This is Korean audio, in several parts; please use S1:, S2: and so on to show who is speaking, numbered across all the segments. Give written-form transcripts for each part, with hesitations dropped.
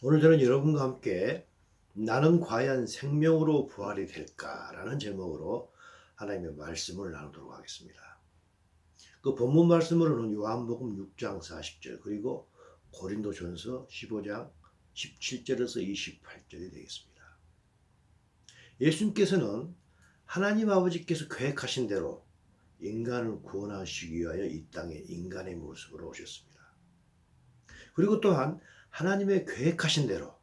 S1: 오늘 저는 여러분과 함께 나는 과연 생명으로 부활이 될까라는 제목으로 하나님의 말씀을 나누도록 하겠습니다. 그 본문 말씀으로는 요한복음 6장 40절 그리고 고린도전서 15장 17절에서 28절이 되겠습니다. 예수님께서는 하나님 아버지께서 계획하신 대로 인간을 구원하시기 위하여 이 땅에 인간의 모습으로 오셨습니다. 그리고 또한 하나님의 계획하신 대로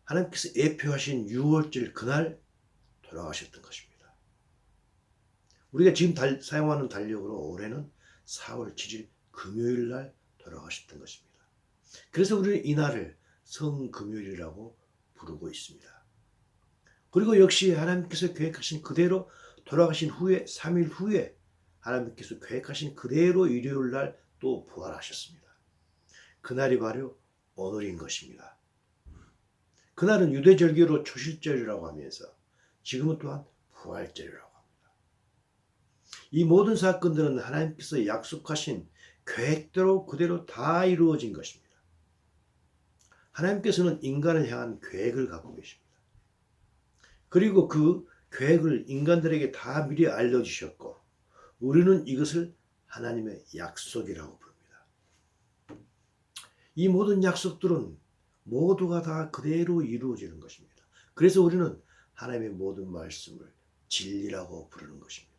S1: 하나님께서 예표하신 6월절 그날 돌아가셨던 것입니다. 우리가 지금 사용하는 달력으로 올해는 4월 7일 금요일 날 돌아가셨던 것입니다. 그래서 우리는 이날을 성금요일이라고 부르고 있습니다. 그리고 역시 하나님께서 계획하신 그대로 돌아가신 후에 3일 후에 하나님께서 계획하신 그대로 일요일 날 또 부활하셨습니다. 그날이 바로 오늘인 것입니다. 그날은 유대절기로 초실절이라고 하면서 지금은 또한 부활절이라고 합니다. 이 모든 사건들은 하나님께서 약속하신 계획대로 그대로 다 이루어진 것입니다. 하나님께서는 인간을 향한 계획을 갖고 계십니다. 그리고 그 계획을 인간들에게 다 미리 알려주셨고 우리는 이것을 하나님의 약속이라고 부릅니다. 이 모든 약속들은 모두가 다 그대로 이루어지는 것입니다. 그래서 우리는 하나님의 모든 말씀을 진리라고 부르는 것입니다.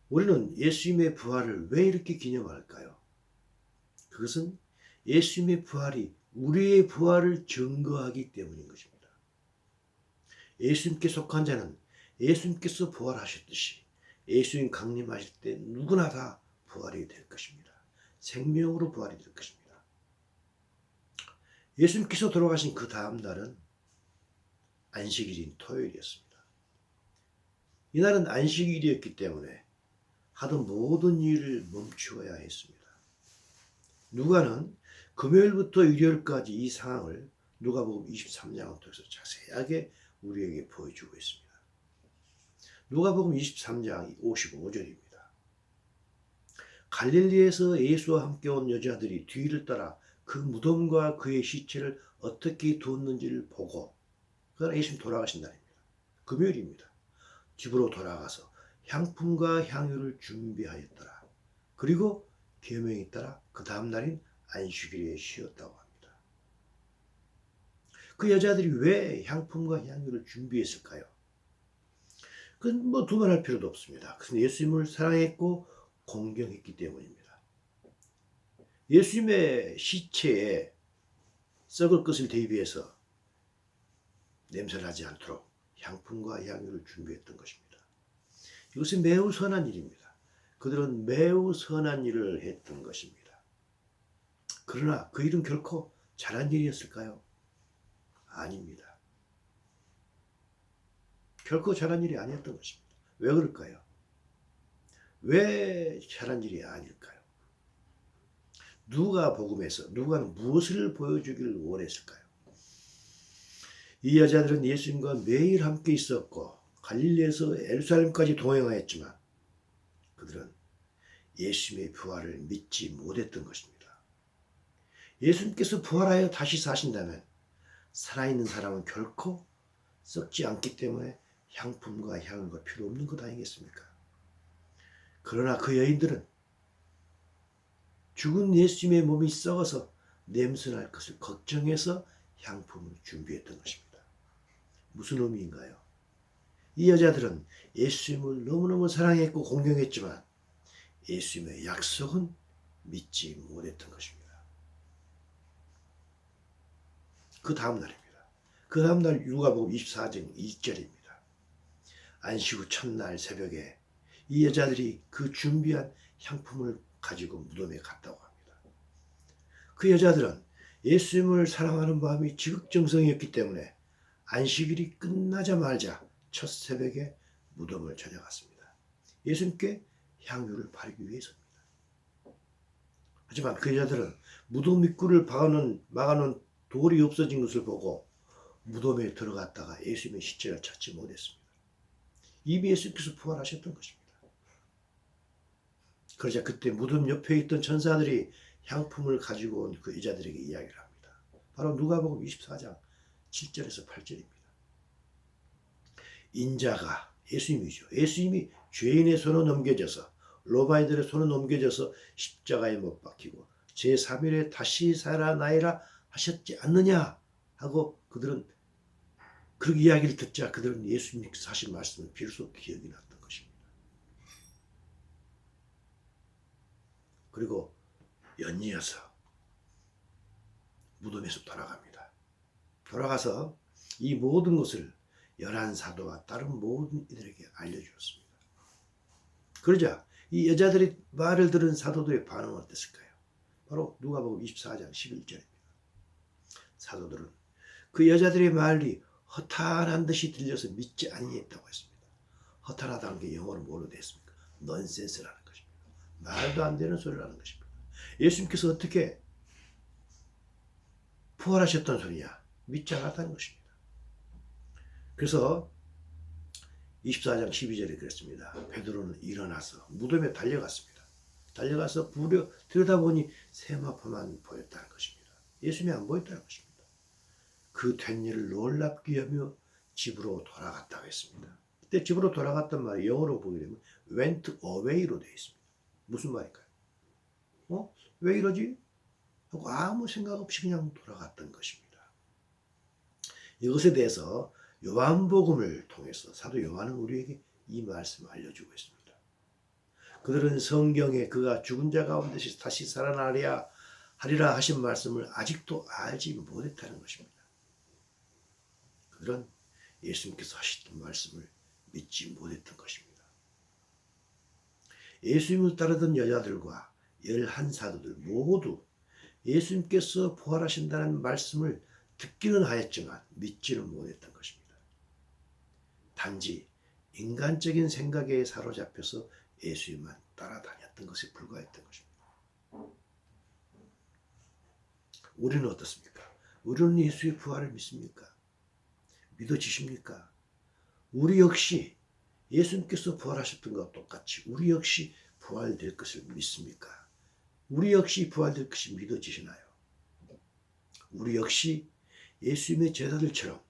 S1: 우리는 예수님의 부활을 왜 이렇게 기념할까요? 그것은 예수님의 부활이 우리의 부활을 증거하기 때문인 것입니다. 예수님께 속한 자는 예수님께서 부활하셨듯이 예수님 강림하실 때 누구나 다 부활이 될 것입니다. 생명으로 부활이 될 것입니다. 예수님께서 돌아가신 그 다음 날은 안식일인 토요일이었습니다. 이날은 안식일이었기 때문에 하던 모든 일을 멈추어야 했습니다. 누가는 금요일부터 일요일까지 이 상황을 누가복음 23장을 통해서 자세하게 우리에게 보여주고 있습니다. 누가복음 23장 55절입니다. 갈릴리에서 예수와 함께 온 여자들이 뒤를 따라 그 무덤과 그의 시체를 어떻게 두었는지를 보고, 그건 예수님 돌아가신 날입니다. 금요일입니다. 집으로 돌아가서 향품과 향유를 준비하였더라. 그리고 계명에 따라 그 다음 날인 안식일에 쉬었다고 합니다. 그 여자들이 왜 향품과 향유를 준비했을까요? 그건 뭐 두말할 필요도 없습니다. 그것은 예수님을 사랑했고 공경했기 때문입니다. 예수님의 시체에 썩을 것을 대비해서 냄새나지 않도록 향품과 향유를 준비했던 것입니다. 이것은 매우 선한 일입니다. 그들은 매우 선한 일을 했던 것입니다. 그러나 그 일은 결코 잘한 일이었을까요? 아닙니다. 결코 잘한 일이 아니었던 것입니다. 왜 그럴까요? 왜 잘한 일이 아닐까요? 누가복음에서 누가는 무엇을 보여주기를 원했을까요? 이 여자들은 예수님과 매일 함께 있었고 갈릴리에서 예루살렘까지 동행하였지만 그들은 예수님의 부활을 믿지 못했던 것입니다. 예수님께서 부활하여 다시 사신다면 살아있는 사람은 결코 썩지 않기 때문에 향품과 향유가 필요 없는 것 아니겠습니까? 그러나 그 여인들은 죽은 예수님의 몸이 썩어서 냄새날 것을 걱정해서 향품을 준비했던 것입니다. 무슨 의미인가요? 이 여자들은 예수님을 너무너무 사랑했고 공경했지만 예수님의 약속은 믿지 못했던 것입니다. 그 다음 날입니다. 그 다음 날 누가복음 24장 2절입니다. 안식 후 첫날 새벽에 이 여자들이 그 준비한 향품을 가지고 무덤에 갔다고 합니다. 그 여자들은 예수님을 사랑하는 마음이 지극정성이었기 때문에 안식일이 끝나자마자 첫 새벽에 무덤을 찾아갔습니다. 예수님께 향유를 바르기 위해서입니다. 하지만 그 여자들은 무덤 입구를 막아놓은 돌이 없어진 것을 보고 무덤에 들어갔다가 예수님의 시체를 찾지 못했습니다. 이미 예수께서 부활하셨던 것입니다. 그러자 그때 무덤 옆에 있던 천사들이 향품을 가지고 온 그 여자들에게 이야기를 합니다. 바로 누가복음 24장 7절에서 8절입니다. 인자가 예수님이죠. 예수님이 죄인의 손에 넘겨져서 로마인들의 손에 넘겨져서 십자가에 못 박히고 제3일에 다시 살아나리라 하셨지 않느냐 하고 그들은 그 이야기를 듣자 그들은 예수님께서 하신 말씀을 비로소 기억이 났던 것입니다. 그리고 연이어서 무덤에서 돌아갑니다. 돌아가서 이 모든 것을 11사도와 다른 모든 이들에게 알려주었습니다. 그러자 이 여자들이 말을 들은 사도들의 반응은 어땠을까요? 바로 누가복음 24장 11절입니다. 사도들은 그 여자들의 말이 허탄한 듯이 들려서 믿지 아니했다고 했습니다. 허탄하다는 게 영어로 뭐로 되었습니까? 넌센스라는 것입니다. 말도 안 되는 소리라는 것입니다. 예수님께서 어떻게 부활하셨던 소리냐? 믿지 않았다는 것입니다. 그래서 24장 12절에 그랬습니다. 베드로는 일어나서 무덤에 달려갔습니다. 달려가서 들여다보니 세마포만 보였다는 것입니다. 예수님이 안 보였다는 것입니다. 그 된 일을 놀랍게 여며 집으로 돌아갔다고 했습니다. 그때 집으로 돌아갔단 말이 영어로 보게 되면 went away로 되어 있습니다. 무슨 말일까요? 왜 이러지? 하고 아무 생각 없이 그냥 돌아갔던 것입니다. 이것에 대해서 요한복음을 통해서 사도 요한은 우리에게 이 말씀을 알려주고 있습니다. 그들은 성경에 그가 죽은 자 가운데서 다시 살아나리라 하리라 하신 말씀을 아직도 알지 못했다는 것입니다. 그들은 예수님께서 하셨던 말씀을 믿지 못했던 것입니다. 예수님을 따르던 여자들과 11사도들 모두 예수님께서 부활하신다는 말씀을 듣기는 하였지만 믿지는 못했던 것입니다. 단지 인간적인 생각에 사로잡혀서 예수님만 따라다녔던 것에 불과했던 것입니다. 우리는 어떻습니까? 우리는 예수의 부활을 믿습니까? 믿어지십니까? 우리 역시 예수님께서 부활하셨던 것과 똑같이 우리 역시 부활될 것을 믿습니까? 우리 역시 부활될 것이 믿어지시나요? 우리 역시 예수님의 제자들처럼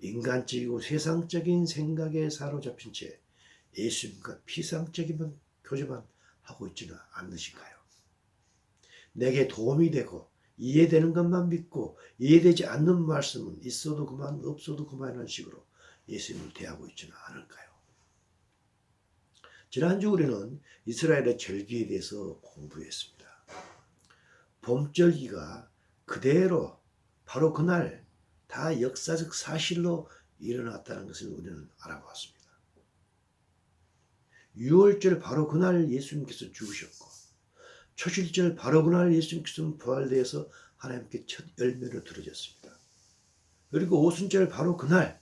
S1: 인간적이고 세상적인 생각에 사로잡힌 채 예수님과 피상적인 교제만 하고 있지는 않으신가요? 내게 도움이 되고 이해되는 것만 믿고 이해되지 않는 말씀은 있어도 그만 없어도 그만이라는 식으로 예수님을 대하고 있지는 않을까요? 지난주 우리는 이스라엘의 절기에 대해서 공부했습니다. 봄절기가 그대로 바로 그날 다 역사적 사실로 일어났다는 것을 우리는 알아보았습니다. 6월절 바로 그날 예수님께서 죽으셨고 초실절 바로 그날 예수님께서는 부활되어서 하나님께 첫 열매로 들어졌습니다. 그리고 오순절 바로 그날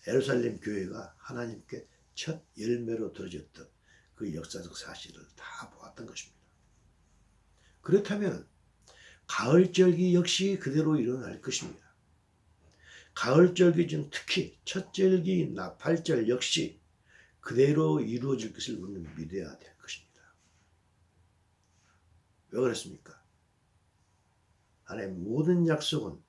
S1: 예루살렘 교회가 하나님께 첫 열매로 들어졌던 그 역사적 사실을 다 보았던 것입니다. 그렇다면 가을절기 역시 그대로 일어날 것입니다. 가을절기 중 특히 첫절기 나팔절 역시 그대로 이루어질 것을 우리는 믿어야 될 것입니다. 왜 그렇습니까? 하나님 모든 약속은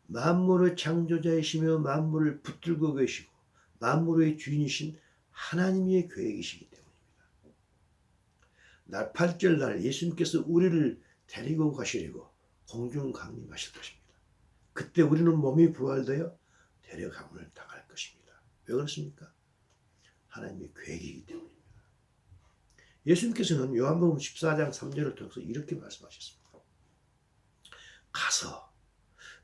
S1: 만물의 창조자이시며 만물을 붙들고 계시고 만물의 주인이신 하나님의 계획이시기 때문입니다. 나팔절 날 예수님께서 우리를 데리고 가시려고 공중 강림하실 것입니다. 그때 우리는 몸이 부활되어 데려감을 당할 것입니다. 왜 그렇습니까? 하나님의 계획이기 때문입니다. 예수님께서는 요한복음 14장 3절을 통해서 이렇게 말씀하셨습니다. 가서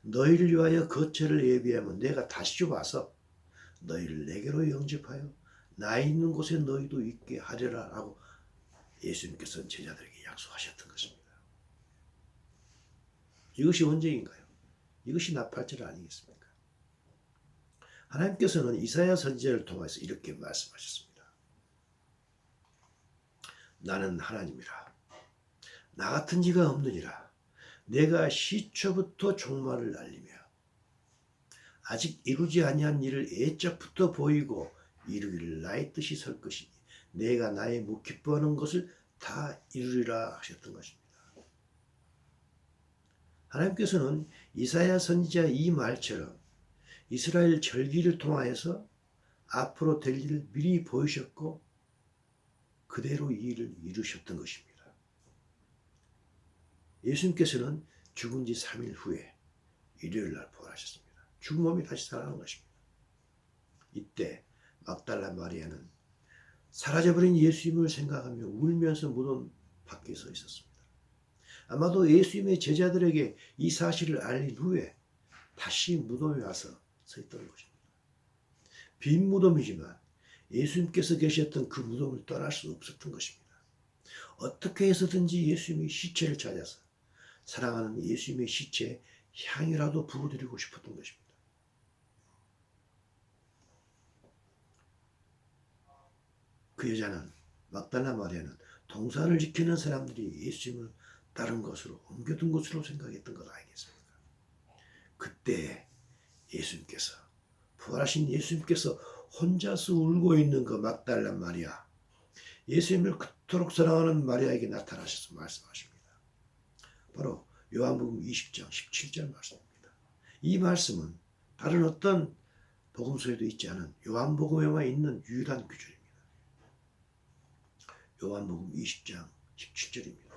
S1: 너희를 위하여 거처를 예비하면 내가 다시 와서 너희를 내게로 영접하여 나 있는 곳에 너희도 있게 하리라 라고 예수님께서는 제자들에게 약속하셨던 것입니다. 이것이 언제인가요? 이것이 나팔절 아니겠습니까? 하나님께서는 이사야 선지자를 통해서 이렇게 말씀하셨습니다. 나는 하나님이라. 나 같은 이가 없느니라. 내가 시초부터 종말을 알리며 아직 이루지 아니한 일을 애적부터 보이고 이루기를 나의 뜻이 설 것이니 내가 나의 못 기뻐하는 것을 다 이루리라 하셨던 것입니다. 하나님께서는 이사야 선지자 이 말처럼 이스라엘 절기를 통하여서 앞으로 될 일을 미리 보이셨고 그대로 이 일을 이루셨던 것입니다. 예수님께서는 죽은 지 3일 후에 일요일 날 부활하셨습니다. 죽은 몸이 다시 살아난 것입니다. 이때 막달라 마리아는 사라져버린 예수님을 생각하며 울면서 무덤 밖에 서 있었습니다. 아마도 예수님의 제자들에게 이 사실을 알린 후에 다시 무덤에 와서 서 있던 것입니다. 빈 무덤이지만 예수님께서 계셨던 그 무덤을 떠날 수 없었던 것입니다. 어떻게 해서든지 예수님의 시체를 찾아서 사랑하는 예수님의 시체에 향이라도 부어드리고 싶었던 것입니다. 그 여자는 막달라 마리아는 동산을 지키는 사람들이 예수님을 다른 곳으로 옮겨둔 것으로 생각했던 것 아니겠습니까? 그때 예수님께서 부활하신 예수님께서 혼자서 울고 있는 그 막달라 마리아, 예수님을 그토록 사랑하는 마리아에게 나타나셔서 말씀하십니다. 바로 요한복음 20장 17절 말씀입니다. 이 말씀은 다른 어떤 복음서에도 있지 않은 요한복음에만 있는 유일한 구절입니다. 요한복음 20장 17절입니다.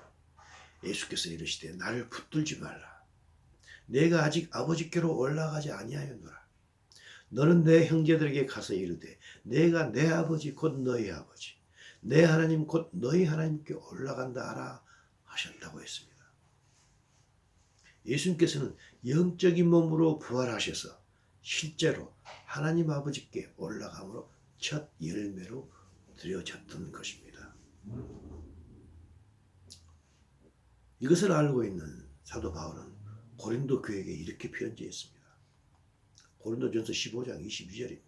S1: 예수께서 이르시되 나를 붙들지 말라. 내가 아직 아버지께로 올라가지 아니하였노라. 너는 내 형제들에게 가서 이르되 내가 내 아버지 곧 너희 아버지 내 하나님 곧 너희 하나님께 올라간다 하라 하셨다고 했습니다. 예수님께서는 영적인 몸으로 부활하셔서 실제로 하나님 아버지께 올라감으로 첫 열매로 드려졌던 것입니다. 이것을 알고 있는 사도 바울은 고린도 교회에게 이렇게 편지했습니다. 고린도전서 15장 22절입니다.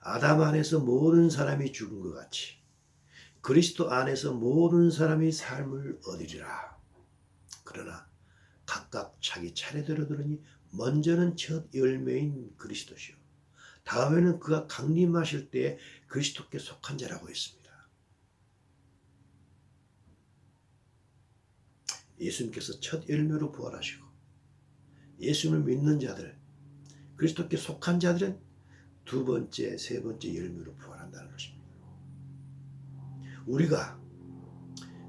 S1: 아담 안에서 모든 사람이 죽은 것 같이 그리스도 안에서 모든 사람이 삶을 얻으리라. 그러나 각각 자기 차례대로 들으니 먼저는 첫 열매인 그리스도시요 다음에는 그가 강림하실 때에 그리스도께 속한 자라고 했습니다. 예수님께서 첫 열매로 부활하시고 예수님을 믿는 자들, 그리스도께 속한 자들은 두 번째, 세 번째 열매로 부활한다는 것입니다. 우리가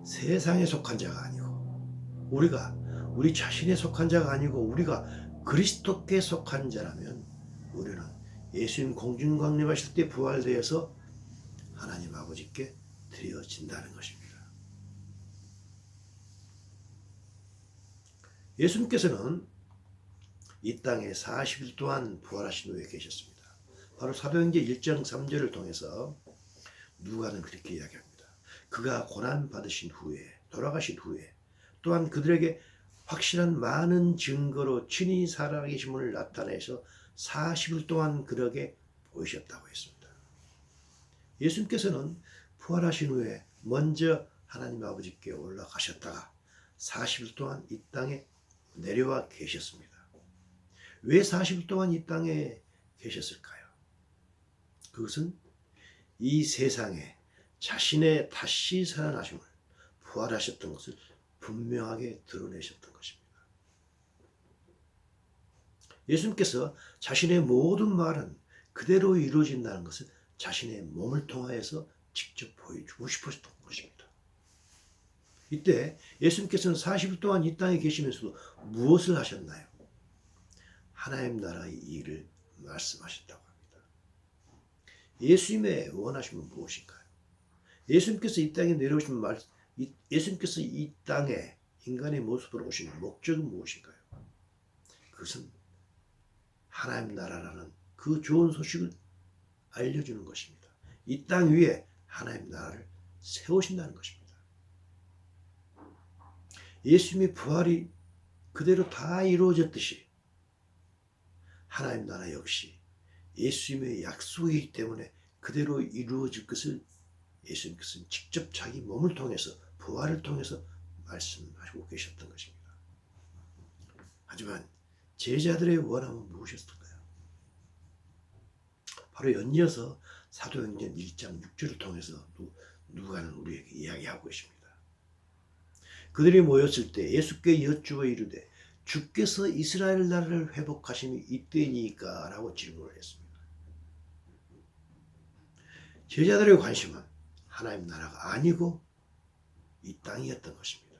S1: 세상에 속한 자가 아니고 우리가 우리 자신에 속한 자가 아니고 우리가 그리스도께 속한 자라면 우리는 예수님 공중강림하실 때 부활되어서 하나님 아버지께 드려진다는 것입니다. 예수님께서는 이 땅에 40일 동안 부활하신 후에 계셨습니다. 바로 사도행전 1장 3절을 통해서 누가는 그렇게 이야기합니다. 그가 고난받으신 후에 돌아가신 후에 또한 그들에게 확실한 많은 증거로 친히 살아계심을 나타내서 40일 동안 그들에게 보이셨다고 했습니다. 예수님께서는 부활하신 후에 먼저 하나님 아버지께 올라가셨다가 40일 동안 이 땅에 내려와 계셨습니다. 왜 40일 동안 이 땅에 계셨을까요? 그것은 이 세상에 자신의 다시 살아나심을 부활하셨던 것을 분명하게 드러내셨던 것입니다. 예수님께서 자신의 모든 말은 그대로 이루어진다는 것을 자신의 몸을 통하여서 직접 보여주고 싶으셨던 것입니다. 이때 예수님께서는 40일 동안 이 땅에 계시면서도 무엇을 하셨나요? 하나님 나라의 일을 말씀하셨다고 합니다. 예수님의 원하심은 무엇인가요? 예수님께서 이 땅에 내려오신 예수님께서 이 땅에 인간의 모습으로 오신 목적은 무엇인가요? 그것은 하나님 나라라는 그 좋은 소식을 알려주는 것입니다. 이 땅 위에 하나님 나라를 세우신다는 것입니다. 예수님의 부활이 그대로 다 이루어졌듯이 하나님 나라 역시 예수님의 약속이기 때문에 그대로 이루어질 것을 예수님께서는 직접 자기 몸을 통해서 부활을 통해서 말씀하시고 계셨던 것입니다. 하지만 제자들의 원함은 무엇이었을까요? 바로 연이어서 사도행전 1장 6절을 통해서 누가는 우리에게 이야기하고 있습니다. 그들이 모였을 때 예수께 여쭈어 이르되 주께서 이스라엘 나라를 회복하심이 이때니까 라고 질문을 했습니다. 제자들의 관심은 하나님 나라가 아니고 이 땅이었던 것입니다.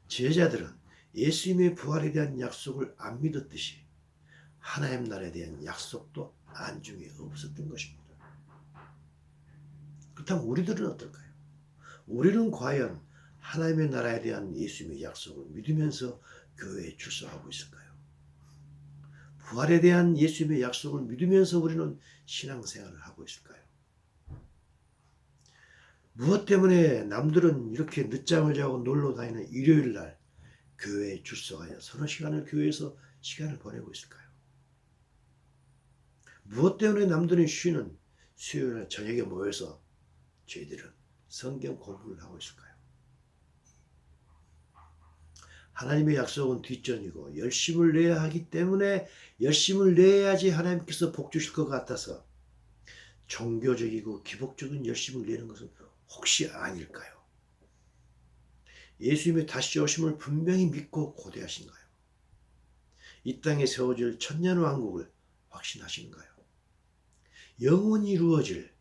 S1: 제자들은 예수님의 부활에 대한 약속을 안 믿었듯이 하나님 나라에 대한 약속도 안중에 없었던 것입니다. 그렇다면 우리들은 어떨까요? 우리는 과연 하나님의 나라에 대한 예수님의 약속을 믿으면서 교회에 출석하고 있을까요? 부활에 대한 예수님의 약속을 믿으면서 우리는 신앙생활을 하고 있을까요? 무엇 때문에 남들은 이렇게 늦잠을 자고 놀러 다니는 일요일 날 교회에 출석하여 서너 시간을 교회에서 시간을 보내고 있을까요? 무엇 때문에 남들은 쉬는 수요일 날 저녁에 모여서 저희들은 성경 공부를 하고 있을까요? 하나님의 약속은 뒷전이고 열심을 내야 하기 때문에 열심을 내야지 하나님께서 복 주실 것 같아서 종교적이고 기복적인 열심을 내는 것은 혹시 아닐까요? 예수님의 다시 오심을 분명히 믿고 고대하신가요? 이 땅에 세워질 천년왕국을 확신하시는가요? 영원히 이루어질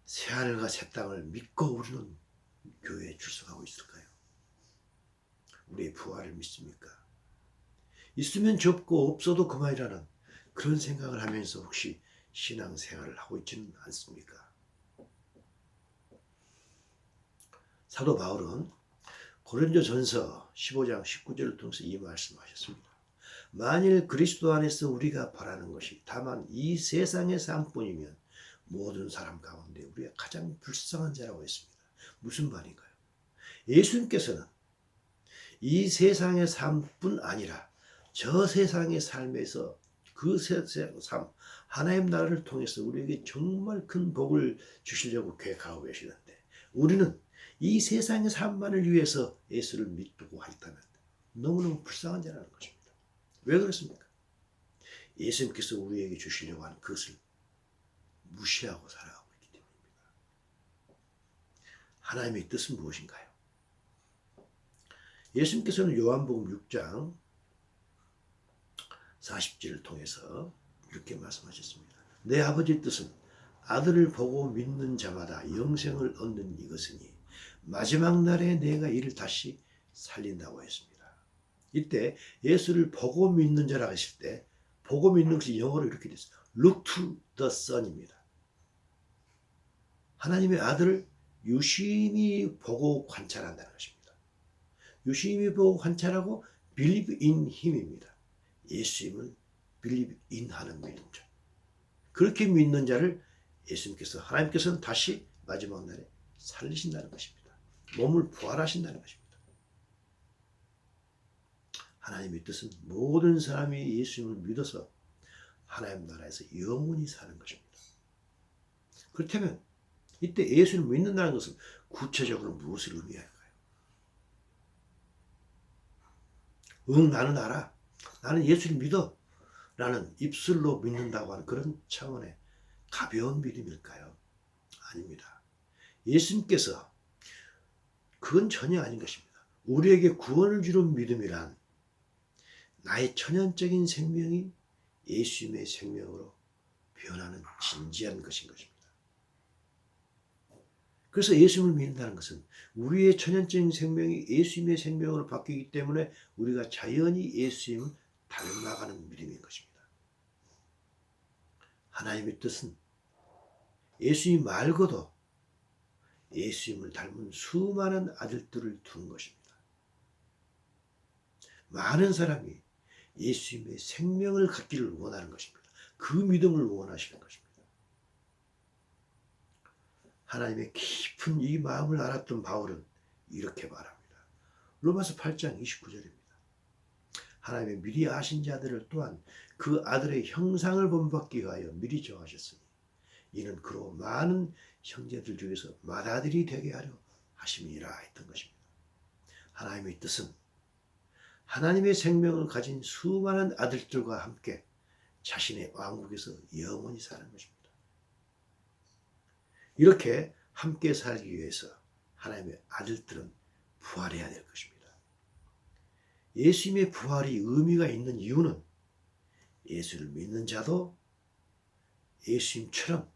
S1: 새하늘과 새 땅을 믿고 우리는 교회에 출석하고 있을까요? 우리의 부활을 믿습니까? 있으면 접고 없어도 그만이라는 그런 생각을 하면서 혹시 신앙생활을 하고 있지는 않습니까? 사도 바울은 고린도전서 15장 19절을 통해서 이 말씀하셨습니다. 만일 그리스도 안에서 우리가 바라는 것이 다만 이 세상의 삶뿐이면 모든 사람 가운데 우리가 가장 불쌍한 자라고 했습니다. 무슨 말인가요? 예수님께서는 이 세상의 삶뿐 아니라 저 세상의 삶에서 그 세상의 삶, 하나님 나라를 통해서 우리에게 정말 큰 복을 주시려고 계획하고 계시는데 우리는 이 세상의 삶만을 위해서 예수를 믿고 하겠다면 너무너무 불쌍한 자라는 것입니다. 왜 그렇습니까? 예수님께서 우리에게 주시려고 하는 그것을 무시하고 살아가고 있기 때문입니다. 하나님의 뜻은 무엇인가요? 예수님께서는 요한복음 6장 40절을 통해서 이렇게 말씀하셨습니다. 내 아버지의 뜻은 아들을 보고 믿는 자마다 영생을 얻는 이것이니 마지막 날에 내가 이를 다시 살린다고 했습니다. 이때 예수를 보고 믿는 자라고 했을 때 보고 믿는 것이 영어로 이렇게 됐어요. Look to the Son입니다. 하나님의 아들을 유심히 보고 관찰한다는 것입니다. 유심히 보고 관찰하고 believe in him입니다. 예수님을 believe in 하는 믿음 자. 그렇게 믿는 자를 예수님께서 하나님께서는 다시 마지막 날에 살리신다는 것입니다. 몸을 부활하신다는 것입니다. 하나님의 뜻은 모든 사람이 예수님을 믿어서 하나님 나라에서 영원히 사는 것입니다. 그렇다면 이때 예수를 믿는다는 것은 구체적으로 무엇을 의미할까요? 응, 나는 알아. 나는 예수를 믿어. 라는 입술로 믿는다고 하는 그런 차원의 가벼운 믿음일까요? 아닙니다. 예수님께서 그건 전혀 아닌 것입니다. 우리에게 구원을 주는 믿음이란 나의 천연적인 생명이 예수님의 생명으로 변하는 진지한 것인 것입니다. 그래서 예수님을 믿는다는 것은 우리의 천연적인 생명이 예수님의 생명으로 바뀌기 때문에 우리가 자연히 예수님을 닮아가는 믿음인 것입니다. 하나님의 뜻은 예수님 말고도 예수님을 닮은 수많은 아들들을 두는 것입니다. 많은 사람이 예수님의 생명을 갖기를 원하는 것입니다. 그 믿음을 원하시는 것입니다. 하나님의 깊은 이 마음을 알았던 바울은 이렇게 말합니다. 로마서 8장 29절입니다. 하나님의 미리 아신 자들을 또한 그 아들의 형상을 본받기 위하여 미리 정하셨으니 이는 그로 많은 형제들 중에서 맏아들이 되게 하려 하심이라 했던 것입니다. 하나님의 뜻은 하나님의 생명을 가진 수많은 아들들과 함께 자신의 왕국에서 영원히 사는 것입니다. 이렇게 함께 살기 위해서 하나님의 아들들은 부활해야 될 것입니다. 예수님의 부활이 의미가 있는 이유는 예수를 믿는 자도 예수님처럼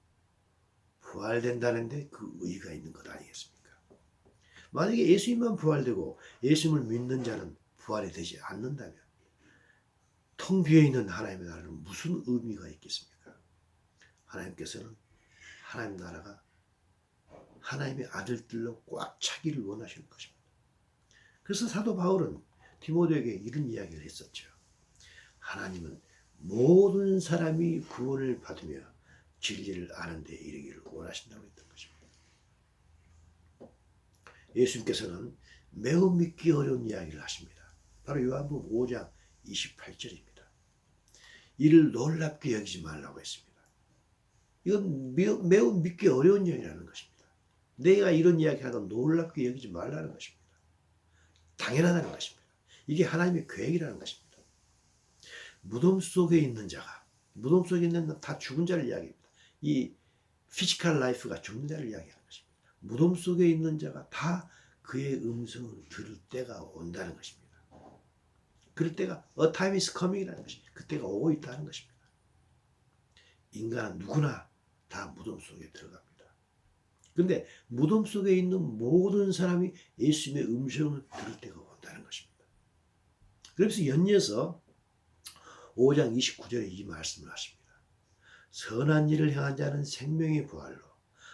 S1: 부활된다는데 그 의의가 있는 것 아니겠습니까? 만약에 예수님만 부활되고 예수님을 믿는 자는 부활이 되지 않는다면 텅 비어있는 하나님의 나라는 무슨 의미가 있겠습니까? 하나님께서는 하나님 나라가 하나님의 아들들로 꽉 차기를 원하시는 것입니다. 그래서 사도 바울은 디모데에게 이런 이야기를 했었죠. 하나님은 모든 사람이 구원을 받으며 진리를 아는 데 이르기를 원하신다고 했던 것입니다. 예수님께서는 매우 믿기 어려운 이야기를 하십니다. 바로 요한복음 5장 28절입니다. 이를 놀랍게 여기지 말라고 했습니다. 이건 매우 믿기 어려운 이야기라는 것입니다. 내가 이런 이야기하다 놀랍게 여기지 말라는 것입니다. 당연하다는 것입니다. 이게 하나님의 계획이라는 것입니다. 무덤 속에 있는 자가, 무덤 속에 있는 다 죽은 자를 이야기합니다. 이 피지컬 라이프가 죽는 자를 이야기하는 것입니다. 무덤 속에 있는 자가 다 그의 음성을 들을 때가 온다는 것입니다. 그럴 때가 a time is coming이라는 것입니다. 그때가 오고 있다는 것입니다. 인간은 누구나 다 무덤 속에 들어갑니다. 그런데 무덤 속에 있는 모든 사람이 예수님의 음성을 들을 때가 온다는 것입니다. 그래서 연이어서 5장 29절에 이 말씀을 하십니다. 선한 일을 행한 자는 생명의 부활로,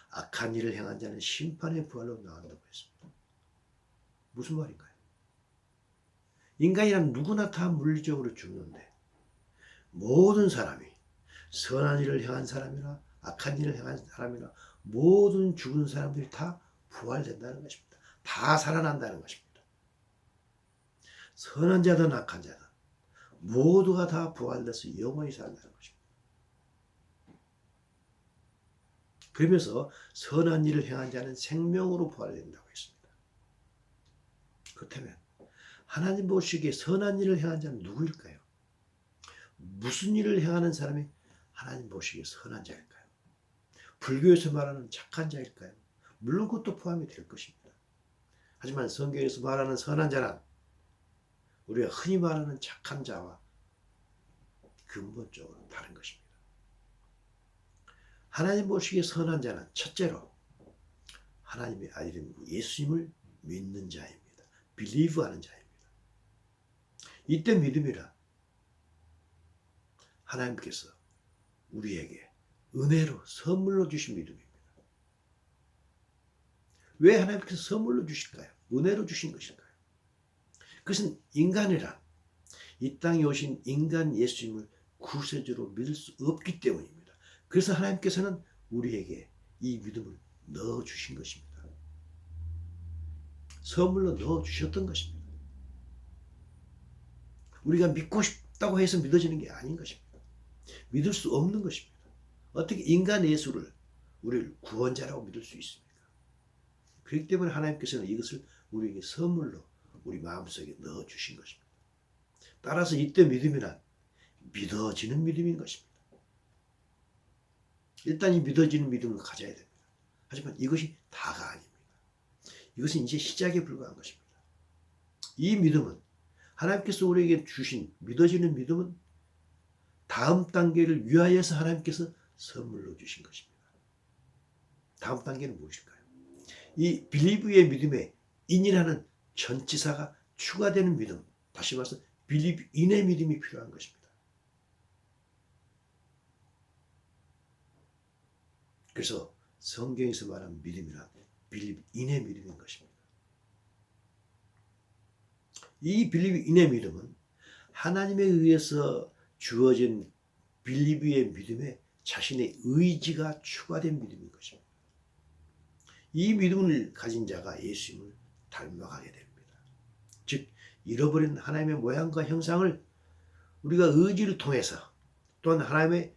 S1: 악한 일을 행한 자는 심판의 부활로 나온다고 했습니다. 무슨 말인가요? 인간이란 누구나 다 물리적으로 죽는데 모든 사람이 선한 일을 행한 사람이나 악한 일을 행한 사람이나 모든 죽은 사람들이 다 부활된다는 것입니다. 다 살아난다는 것입니다. 선한 자든 악한 자든 모두가 다 부활돼서 영원히 산다는 것입니다. 그러면서 선한 일을 행한 자는 생명으로 부활된다고 했습니다. 그렇다면 하나님 보시기에 선한 일을 행한 자는 누구일까요? 무슨 일을 행하는 사람이 하나님 보시기에 선한 자일까요? 불교에서 말하는 착한 자일까요? 물론 그것도 포함이 될 것입니다. 하지만 성경에서 말하는 선한 자는 우리가 흔히 말하는 착한 자와 근본적으로 다른 것입니다. 하나님 보시기에 선한 자는 첫째로 하나님의 아들인 예수님을 믿는 자입니다. believe하는 자입니다. 이때 믿음이라 하나님께서 우리에게 은혜로 선물로 주신 믿음입니다. 왜 하나님께서 선물로 주실까요? 은혜로 주신 것일까요? 그것은 인간이란 이 땅에 오신 인간 예수님을 구세주로 믿을 수 없기 때문입니다. 그래서 하나님께서는 우리에게 이 믿음을 넣어주신 것입니다. 선물로 넣어주셨던 것입니다. 우리가 믿고 싶다고 해서 믿어지는 게 아닌 것입니다. 믿을 수 없는 것입니다. 어떻게 인간 예수를 우리를 구원자라고 믿을 수 있습니까? 그렇기 때문에 하나님께서는 이것을 우리에게 선물로 우리 마음속에 넣어주신 것입니다. 따라서 이때 믿음이란 믿어지는 믿음인 것입니다. 일단 이 믿어지는 믿음을 가져야 됩니다. 하지만 이것이 다가 아닙니다. 이것은 이제 시작에 불과한 것입니다. 이 믿음은 하나님께서 우리에게 주신 믿어지는 믿음은 다음 단계를 위하여서 하나님께서 선물로 주신 것입니다. 다음 단계는 무엇일까요? 이 빌리브의 믿음에 인이라는 전치사가 추가되는 믿음, 다시 말해서 빌리브 인의 믿음이 필요한 것입니다. 그래서 성경에서 말하는 믿음이란 빌리브 인의 믿음인 것입니다. 이 빌리브 인의 믿음은 하나님에 의해서 주어진 빌리브의 믿음에 자신의 의지가 추가된 믿음인 것입니다. 이 믿음을 가진 자가 예수님을 닮아가게 됩니다. 즉 잃어버린 하나님의 모양과 형상을 우리가 의지를 통해서 또한 하나님의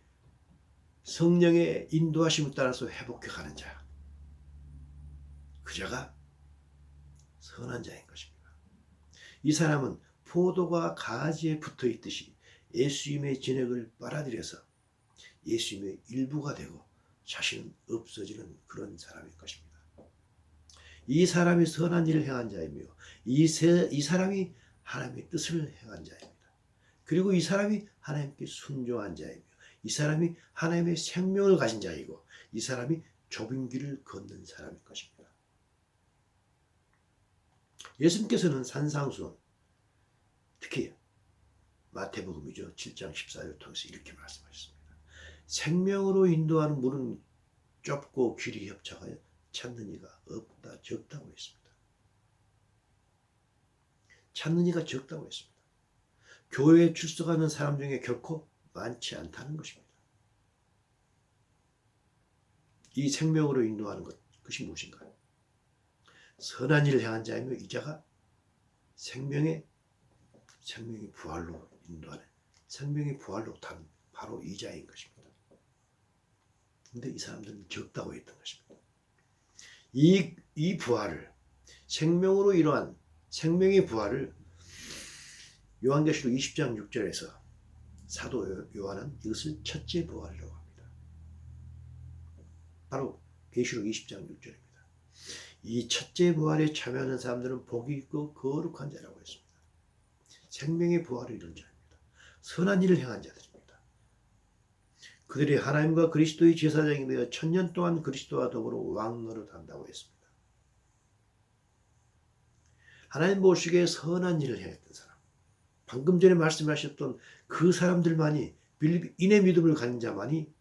S1: 성령의 인도하심을 따라서 회복해가는 자, 그 자가 선한 자인 것입니다. 이 사람은 포도가 가지에 붙어 있듯이 예수님의 진액을 빨아들여서 예수님의 일부가 되고 자신은 없어지는 그런 사람인 것입니다. 이 사람이 선한 일을 행한 자이며 이 사람이 하나님의 뜻을 행한 자입니다. 그리고 이 사람이 하나님께 순종한 자이며 이 사람이 하나님의 생명을 가진 자이고 이 사람이 좁은 길을 걷는 사람일 것입니다. 예수님께서는 산상수훈, 특히 마태복음이죠. 7장 14절을 통해서 이렇게 말씀하셨습니다. 생명으로 인도하는 문은 좁고 길이 협착하여 찾는 이가 없다, 적다고 했습니다. 찾는 이가 적다고 했습니다. 교회에 출석하는 사람 중에 결코 많지 않다는 것입니다. 이 생명으로 인도하는 그것이 무엇인가요? 선한 일을 행한 자이며 이 자가 생명의 부활로 인도하는 생명의 부활로 탄 바로 이 자인 것입니다. 근데 이 사람들은 적다고 했던 것입니다. 이 부활을 생명으로 이러한 생명의 부활을 요한계시록 20장 6절에서 사도 요한은 이것을 첫째 부활이라고 합니다. 바로 계시록 20장 6절입니다. 이 첫째 부활에 참여하는 사람들은 복이 있고 거룩한 자라고 했습니다. 생명의 부활을 이룬 자입니다. 선한 일을 행한 자들입니다. 그들이 하나님과 그리스도의 제사장이 되어 천년 동안 그리스도와 더불어 왕노릇 한다고 했습니다. 하나님 보시기에 선한 일을 행했던 사람, 방금 전에 말씀하셨던 그 사람들만이 인의 믿음을 가진 자만이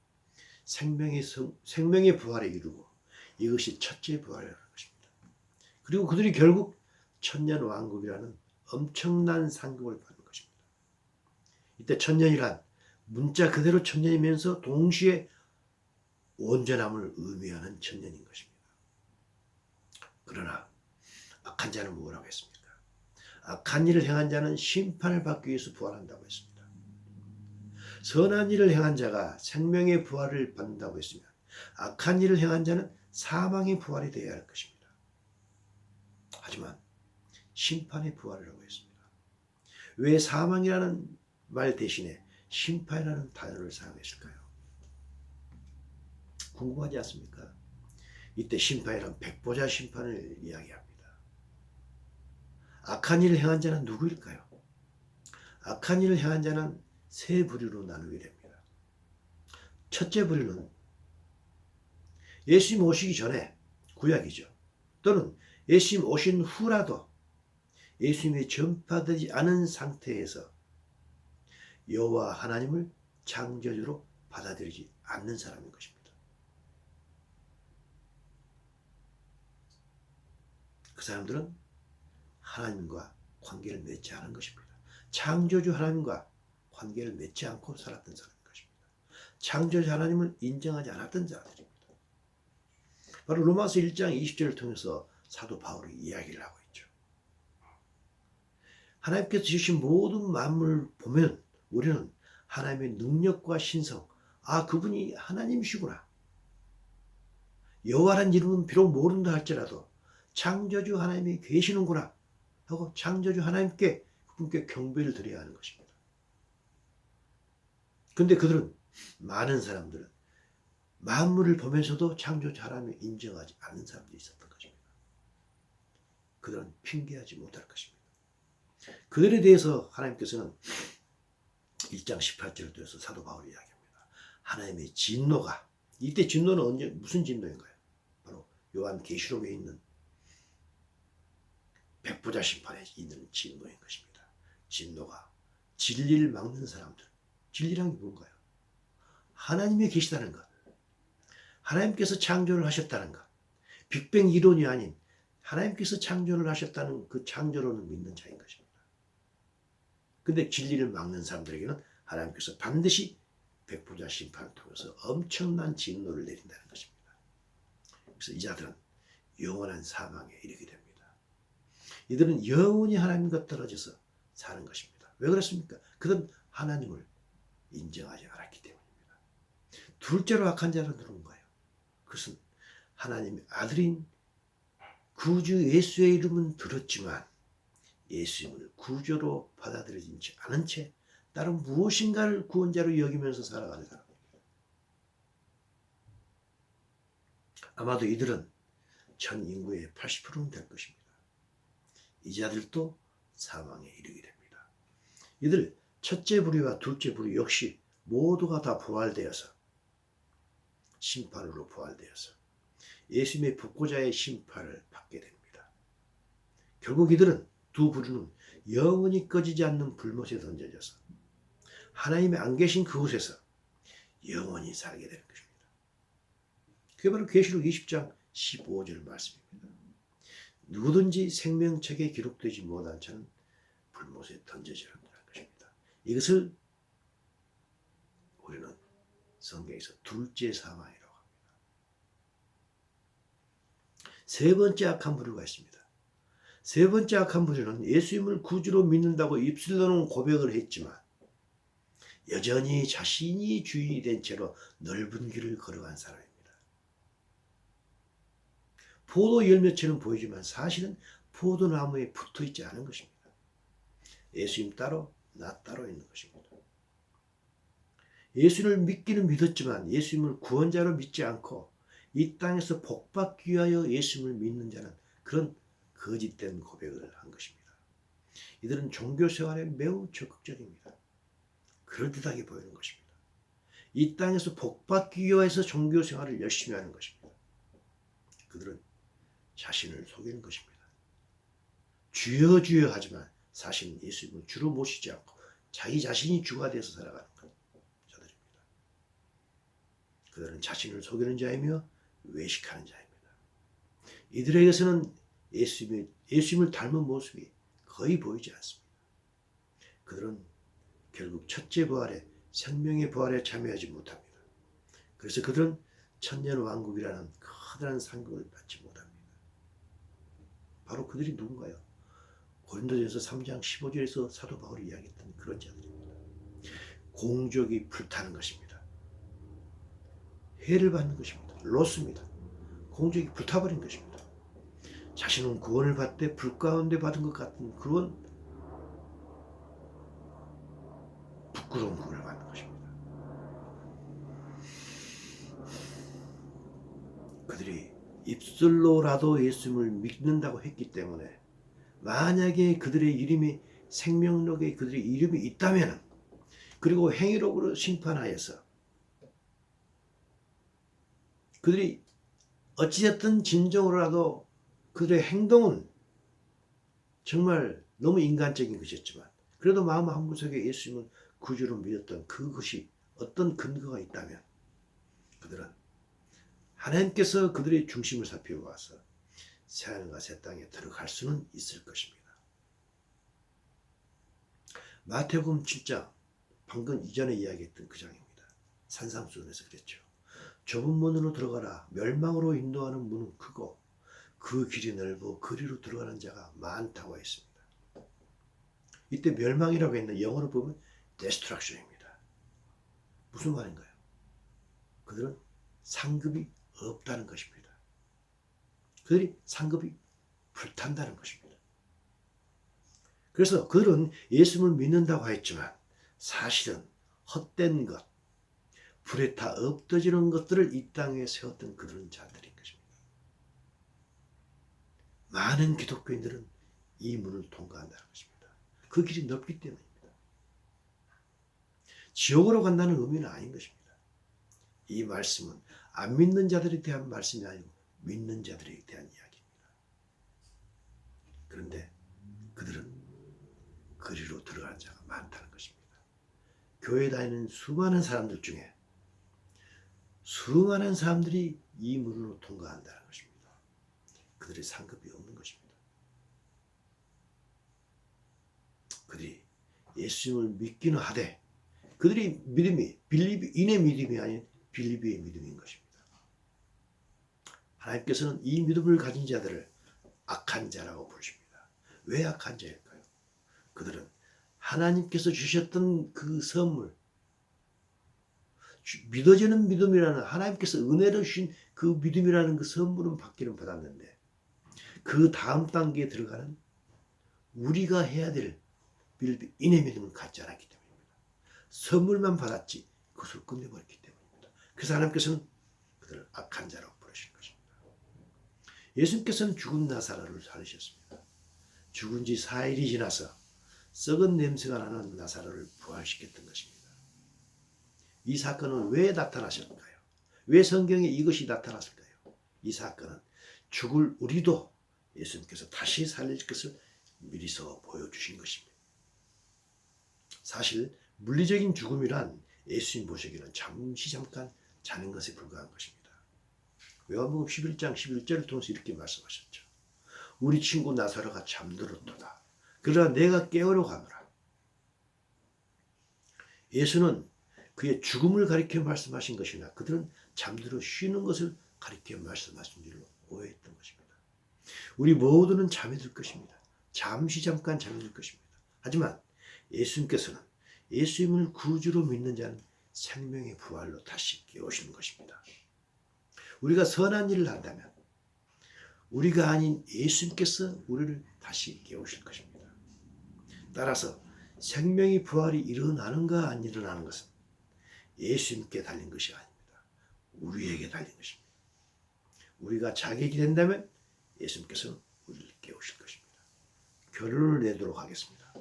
S1: 생명의 부활에 이르고 이것이 첫째 부활이라는 것입니다. 그리고 그들이 결국 천년 왕국이라는 엄청난 상급을 받는 것입니다. 이때 천년이란 문자 그대로 천년이면서 동시에 온전함을 의미하는 천년인 것입니다. 그러나 악한 자는 뭐라고 했습니까? 악한 일을 행한 자는 심판을 받기 위해서 부활한다고 했습니다. 선한 일을 행한 자가 생명의 부활을 받는다고 했으면 악한 일을 행한 자는 사망의 부활이 되어야 할 것입니다. 하지만 심판의 부활이라고 했습니다. 왜 사망이라는 말 대신에 심판이라는 단어를 사용했을까요? 궁금하지 않습니까? 이때 심판이란 백보자 심판을 이야기합니다. 악한 일을 행한 자는 누구일까요? 악한 일을 행한 자는 세 부류로 나누게 됩니다. 첫째 부류는 예수님 오시기 전에 구약이죠. 또는 예수님 오신 후라도 예수님이 전파되지 않은 상태에서 여호와 하나님을 창조주로 받아들이지 않는 사람인 것입니다. 그 사람들은 하나님과 관계를 맺지 않은 것입니다. 창조주 하나님과 관계를 맺지 않고 살았던 사람인 것입니다. 창조주 하나님을 인정하지 않았던 자들입니다. 바로 로마서 1장 20절을 통해서 사도 바울이 이야기를 하고 있죠. 하나님께서 지으신 모든 만물을 보면 우리는 하나님의 능력과 신성, 그분이 하나님이시구나. 여호와라는 이름은 비록 모른다 할지라도 창조주 하나님이 계시는구나 하고 창조주 하나님께 그분께 경배를 드려야 하는 것입니다. 그런데 많은 사람들은 만물을 보면서도 창조주 하나님을 인정하지 않는 사람들이 있었던 것입니다. 그들은 핑계하지 못할 것입니다. 그들에 대해서 하나님께서는 1장 18절을 통해서 사도 바울이 이야기합니다. 하나님의 진노가, 이때 진노는 무슨 진노인가요? 바로 요한 계시록에 있는 백보자 심판에 있는 진노인 것입니다. 진노가 진리를 막는 사람들. 진리란 게 뭔가요? 하나님이 계시다는 것. 하나님께서 창조를 하셨다는 것. 빅뱅 이론이 아닌 하나님께서 창조를 하셨다는 그 창조론을 믿는 자인 것입니다. 근데 진리를 막는 사람들에게는 하나님께서 반드시 백보자 심판을 통해서 엄청난 진노를 내린다는 것입니다. 그래서 이 자들은 영원한 사망에 이르게 됩니다. 이들은 영원히 하나님과 떨어져서 사는 것입니다. 왜 그렇습니까? 그들은 하나님을 인정하지 않았기 때문입니다. 둘째로 악한 자는 누군가요? 그것은 하나님의 아들인 구주 예수의 이름은 들었지만 예수님을 구주로 받아들이지 않은 채 다른 무엇인가를 구원자로 여기면서 살아가는 사람입니다. 아마도 이들은 전 인구의 80%는 될 것입니다. 이 자들도 사망에 이르게 됩니다. 이들 첫째 부류와 둘째 부류 역시 모두가 다 부활되어서 심판으로 부활되어서 예수님의 북고자의 심판을 받게 됩니다. 결국 이들은 두 부류는 영원히 꺼지지 않는 불못에 던져져서 하나님의 안 계신 그곳에서 영원히 살게 되는 것입니다. 그게 바로 계시록 20장 15절 말씀입니다. 누구든지 생명책에 기록되지 못한 자는 불못에 던져지라는 것입니다. 이것을 우리는 성경에서 둘째 사망이라고 합니다. 세 번째 악한 부류가 있습니다. 세 번째 악한 부류는 예수님을 구주로 믿는다고 입술로는 고백을 했지만 여전히 자신이 주인이 된 채로 넓은 길을 걸어간 사람입니다. 포도 열매처럼 보이지만 사실은 포도나무에 붙어있지 않은 것입니다. 예수님 따로 나 따로 있는 것입니다. 예수를 믿기는 믿었지만 예수님을 구원자로 믿지 않고 이 땅에서 복받기 위하여 예수님을 믿는 자는 그런 거짓된 고백을 한 것입니다. 이들은 종교생활에 매우 적극적입니다. 그럴듯하게 보이는 것입니다. 이 땅에서 복받기 위해서 종교생활을 열심히 하는 것입니다. 그들은 자신을 속이는 것입니다. 주여 주여 하지만 사실은 예수님을 주로 모시지 않고 자기 자신이 주가 되어서 살아가는 자들입니다. 그들은 자신을 속이는 자이며 외식하는 자입니다. 이들에게서는 예수님을 닮은 모습이 거의 보이지 않습니다. 그들은 결국 첫째 부활에 생명의 부활에 참여하지 못합니다. 그래서 그들은 천년왕국이라는 커다란 상급을 받지 못합니다. 바로 그들이 누군가요? 고린도전서 3장 15절에서 사도 바울이 이야기했던 그런 자들입니다. 공적이 불타는 것입니다. 해를 받는 것입니다. 로스입니다. 공적이 불타버린 것입니다. 자신은 구원을 받되 불 가운데 받은 것 같은 그런 부끄러운 구원을 받는 것입니다. 그들이 입술로라도 예수님을 믿는다고 했기 때문에 만약에 그들의 이름이 생명록에 그들의 이름이 있다면 그리고 행위록으로 심판하여서 그들이 어찌됐든 진정으로라도 그들의 행동은 정말 너무 인간적인 것이었지만 그래도 마음 한구석에 예수님을 구주로 믿었던 그것이 어떤 근거가 있다면 그들은 하나님께서 그들의 중심을 살펴보아서 새하늘과 새 땅에 들어갈 수는 있을 것입니다. 마태복음 7장 방금 이전에 이야기했던 그 장입니다. 산상수훈에서 그랬죠. 좁은 문으로 들어가라. 멸망으로 인도하는 문은 크고 그 길이 넓어 그리로 들어가는 자가 많다고 했습니다. 이때 멸망이라고 했는데 영어로 보면 destruction입니다. 무슨 말인가요? 그들은 상급이 없다는 것입니다. 그들이 상급이 불탄다는 것입니다. 그래서 그들은 예수님을 믿는다고 했지만 사실은 헛된 것, 불에 타 엎어지는 것들을 이 땅에 세웠던 그런 자들인 것입니다. 많은 기독교인들은 이 문을 통과한다는 것입니다. 그 길이 넓기 때문입니다. 지옥으로 간다는 의미는 아닌 것입니다. 이 말씀은 안 믿는 자들에 대한 말씀이 아니고 믿는 자들에 대한 이야기입니다. 그런데 그들은 그리로 들어간 자가 많다는 것입니다. 교회 다니는 수많은 사람들 중에 수많은 사람들이 이 문으로 통과한다는 것입니다. 그들의 상급이 없는 것입니다. 그들이 예수님을 믿기는 하되 그들의 믿음이 빌리비인의 믿음이 아닌 빌리비의 믿음인 것입니다. 하나님께서는 이 믿음을 가진 자들을 악한 자라고 부르십니다. 왜 악한 자일까요? 그들은 하나님께서 주셨던 그 선물, 믿어지는 믿음이라는 하나님께서 은혜를 주신 그 믿음이라는 그 선물은 받기는 받았는데 그 다음 단계에 들어가는 우리가 해야 될 인의 믿음을 갖지 않았기 때문입니다. 선물만 받았지 그것을 끝내버렸기 때문입니다. 그래서 하나님께서는 그들을 악한 자라고 부르신 것입니다. 예수님께서는 죽은 나사로를 살리셨습니다. 죽은 지 4일이 지나서 썩은 냄새가 나는 나사로를 부활시켰던 것입니다. 이 사건은 왜 나타나셨을까요? 왜 성경에 이것이 나타났을까요? 이 사건은 죽을 우리도 예수님께서 다시 살릴 것을 미리서 보여주신 것입니다. 사실 물리적인 죽음이란 예수님 보시기에는 잠깐 자는 것에 불과한 것입니다. 요한복음 11장 11절을 통해서 이렇게 말씀하셨죠. 우리 친구 나사로가 잠들었도다. 그러나 내가 깨우러 가노라. 예수는 그의 죽음을 가리켜 말씀하신 것이나 그들은 잠들어 쉬는 것을 가리켜 말씀하신 줄로 오해했던 것입니다. 우리 모두는 잠이 들 것입니다. 잠깐 잠이 들 것입니다. 하지만 예수님께서는 예수님을 구주로 믿는 자는 생명의 부활로 다시 깨우시는 것입니다. 우리가 선한 일을 한다면 우리가 아닌 예수님께서 우리를 다시 깨우실 것입니다. 따라서 생명의 부활이 일어나는가 안 일어나는 것은 예수님께 달린 것이 아닙니다. 우리에게 달린 것입니다. 우리가 자격이 된다면 예수님께서는 우리를 깨우실 것입니다. 결론을 내도록 하겠습니다.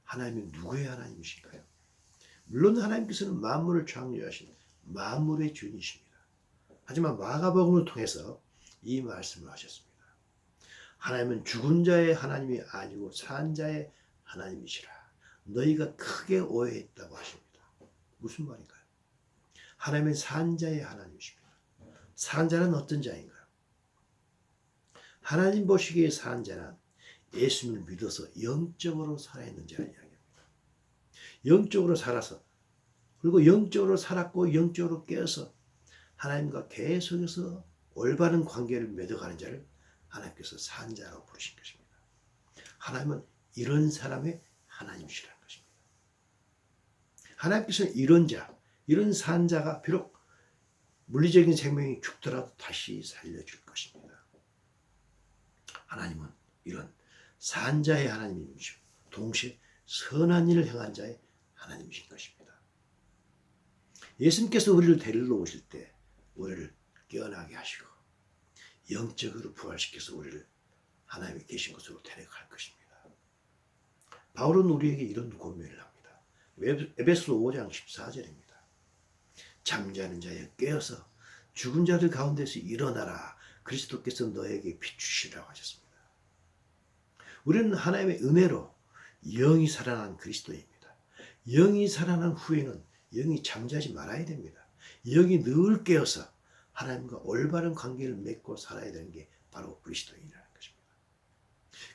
S1: 하나님은 누구의 하나님이실까요? 물론 하나님께서는 만물을 창조하신 만물의 주인이십니다. 하지만 마가복음을 통해서 이 말씀을 하셨습니다. 하나님은 죽은 자의 하나님이 아니고 산 자의 하나님이시라. 너희가 크게 오해했다고 하십니다. 무슨 말인가요? 하나님은 산 자의 하나님이십니다. 산 자는 어떤 자인가요? 하나님 보시기에 산 자는 예수님을 믿어서 영적으로 살아있는 자를 이야기합니다. 영적으로 살아서 그리고 영적으로 살았고 영적으로 깨어서 하나님과 계속해서 올바른 관계를 맺어가는 자를 하나님께서 산 자로 부르신 것입니다. 하나님은 이런 사람의 하나님이시라는 것입니다. 하나님께서는 이런 자, 이런 산 자가 비록 물리적인 생명이 죽더라도 다시 살려줄 것입니다. 하나님은 이런 산 자의 하나님이시고 동시에 선한 일을 행한 자의 하나님이신 것입니다. 예수님께서 우리를 데리러 오실 때 우리를 깨어나게 하시고 영적으로 부활시켜서 우리를 하나님이 계신 곳으로 데려갈 것입니다. 바울은 우리에게 이런 권면을 합니다. 에베소 5장 14절입니다. 잠자는 자여 깨어서 죽은 자들 가운데서 일어나라. 그리스도께서 너에게 비추시라고 하셨습니다. 우리는 하나님의 은혜로 영이 살아난 그리스도입니다. 영이 살아난 후에는 영이 잠자지 말아야 됩니다. 영이 늘 깨어서 하나님과 올바른 관계를 맺고 살아야 되는 게 바로 그리스도인이라는 것입니다.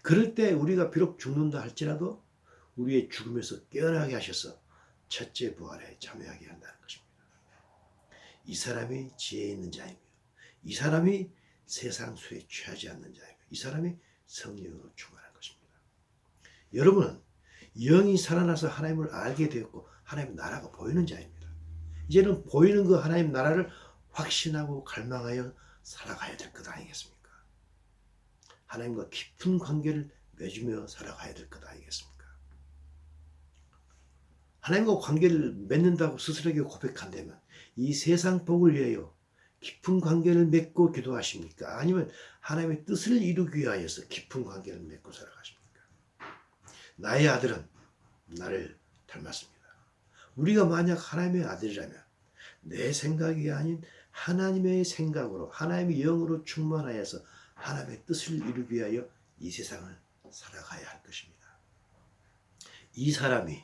S1: 그럴 때 우리가 비록 죽는다 할지라도 우리의 죽음에서 깨어나게 하셔서 첫째 부활에 참여하게 한다는 것입니다. 이 사람이 지혜 있는 자이며 이 사람이 세상 수에 취하지 않는 자이며 이 사람이 성령으로 충만한 것입니다. 여러분은 영이 살아나서 하나님을 알게 되었고 하나님의 나라가 보이는 자입니다. 이제는 보이는 그 하나님 나라를 확신하고 갈망하여 살아가야 될 것 아니겠습니까? 하나님과 깊은 관계를 맺으며 살아가야 될 것 아니겠습니까? 하나님과 관계를 맺는다고 스스로에게 고백한다면 이 세상 복을 위하여 깊은 관계를 맺고 기도하십니까? 아니면 하나님의 뜻을 이루기 위하여서 깊은 관계를 맺고 살아가십니까? 나의 아들은 나를 닮았습니다. 우리가 만약 하나님의 아들이라면 내 생각이 아닌 하나님의 생각으로 하나님의 영으로 충만하여서 하나님의 뜻을 이루기 위하여 이 세상을 살아가야 할 것입니다. 이 사람이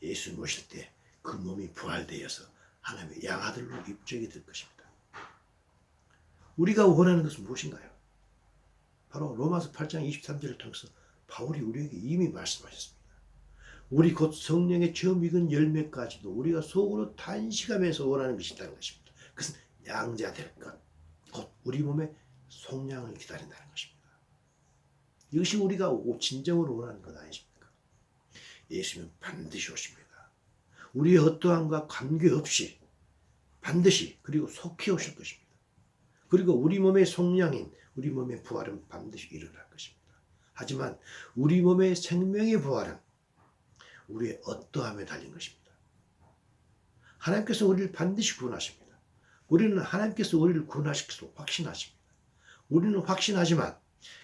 S1: 예수 모실 때 그 몸이 부활되어서 하나님의 양아들로 입적이 될 것입니다. 우리가 원하는 것은 무엇인가요? 바로 로마서 8장 23절을 통해서 바울이 우리에게 이미 말씀하셨습니다. 우리 곧 성령의 처음 익은 열매까지도 우리가 속으로 탄식하면서 원하는 것이 있다는 것입니다. 그것은 양자될 것, 곧 우리 몸의 속량을 기다린다는 것입니다. 이것이 우리가 진정으로 원하는 것 아니십니까? 예수님은 반드시 오십니다. 우리의 어떠함과 관계없이 반드시 그리고 속히 오실 것입니다. 그리고 우리 몸의 속량인 우리 몸의 부활은 반드시 일어날 것입니다. 하지만 우리 몸의 생명의 부활은 우리의 어떠함에 달린 것입니다. 하나님께서 우리를 반드시 구원하십니다. 우리는 하나님께서 우리를 구원하시기로 확신하십니다. 우리는 확신하지만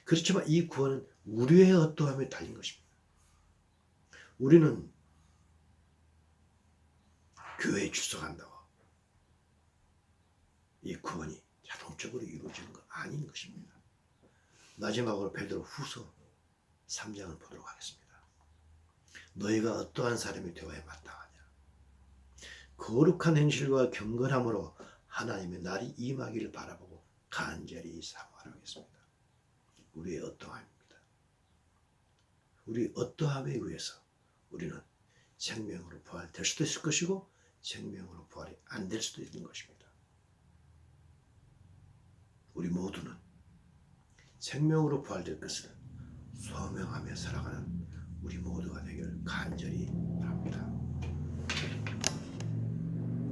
S1: 그렇지만 이 구원은 우리의 어떠함에 달린 것입니다. 우리는 교회에 출석한다고 이 구원이 자동적으로 이루어지는 건 아닌 것입니다. 마지막으로 베드로 후서 3장을 보도록 하겠습니다. 너희가 어떠한 사람이 되어야 마땅하냐. 거룩한 행실과 경건함으로 하나님의 날이 임하기를 바라보고 간절히 사모하라 하겠습니다. 우리의 어떠함입니다. 우리 어떠함에 의해서 우리는 생명으로 부활될 수도 있을 것이고 생명으로 부활이 안 될 수도 있는 것입니다. 우리 모두는 생명으로 부활될 것을 소명하며 살아가는 우리 모두가 되기를 간절히 바랍니다.